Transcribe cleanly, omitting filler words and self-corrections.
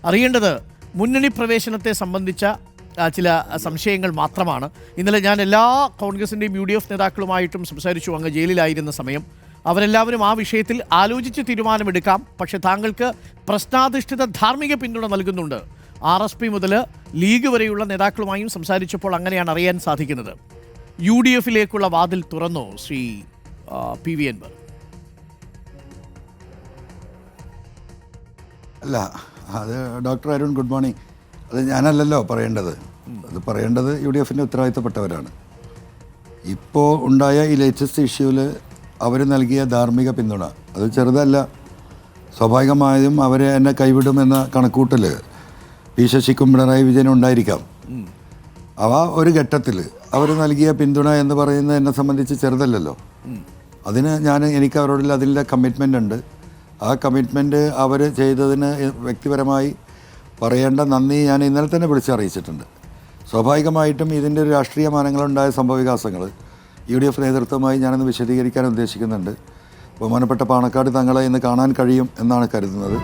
അറിയേണ്ടത് മുന്നണി പ്രവേശനത്തെ സംബന്ധിച്ച ചില സംശയങ്ങൾ മാത്രമാണ്. ഇന്നലെ ഞാൻ എല്ലാ കോൺഗ്രസിൻ്റെയും UDF നേതാക്കളുമായിട്ടും സംസാരിച്ചു. അങ്ങ് ജയിലിലായിരുന്ന സമയം അവരെല്ലാവരും ആ വിഷയത്തിൽ ആലോചിച്ച് തീരുമാനമെടുക്കാം. പക്ഷേ താങ്കൾക്ക് പ്രശ്നാധിഷ്ഠിത ധാർമ്മിക പിന്തുണ നൽകുന്നുണ്ട്. RSP മുതൽ ലീഗ് വരെയുള്ള നേതാക്കളുമായും സംസാരിച്ചപ്പോൾ അങ്ങനെയാണ് അറിയാൻ സാധിക്കുന്നത്. UDFിലേക്കുള്ള വാതിൽ തുറന്നോ ശ്രീ PV അൻവർ? അല്ല, അത് ഡോക്ടർ അരുൺ ഗുഡ് മോർണിംഗ്. അത് ഞാനല്ലല്ലോ പറയേണ്ടത്. അത് പറയേണ്ടത് UDFിൻ്റെ ഉത്തരവാദിത്തപ്പെട്ടവരാണ്. ഇപ്പോൾ ഉണ്ടായ ഈ ലേറ്റസ്റ്റ് ഇഷ്യൂവിൽ അവർ നൽകിയ ധാർമ്മിക പിന്തുണ അത് ചെറുതല്ല. സ്വാഭാവികമായും അവരെ എന്നെ കൈവിടുമെന്ന കണക്കൂട്ടൽ പി ശശിക്കും പിണറായി വിജയനും ഉണ്ടായിരിക്കാം. അവ ഒരു ഘട്ടത്തിൽ അവർ നൽകിയ പിന്തുണ എന്ന് പറയുന്നത് എന്നെ സംബന്ധിച്ച് ചെറുതല്ലല്ലോ. അതിന് എനിക്ക് അവരോടുള്ള അതിൻ്റെ കമ്മിറ്റ്മെൻ്റ് ഉണ്ട്. ആ കമ്മിറ്റ്മെൻറ്റ് അവർ ചെയ്തതിന് വ്യക്തിപരമായി പറയേണ്ട നന്ദി ഞാൻ ഇന്നലെ തന്നെ വിളിച്ചറിയിച്ചിട്ടുണ്ട്. സ്വാഭാവികമായിട്ടും ഇതിൻ്റെ ഒരു രാഷ്ട്രീയ മാനങ്ങളുണ്ടായ സംഭവവികാസങ്ങൾ UDF നേതൃത്വമായി ഞാനൊന്ന് വിശദീകരിക്കാൻ ഉദ്ദേശിക്കുന്നുണ്ട്. ബഹുമാനപ്പെട്ട പാണക്കാട് തങ്ങളെ ഇന്ന് കാണാൻ കഴിയും എന്നാണ് കരുതുന്നത്.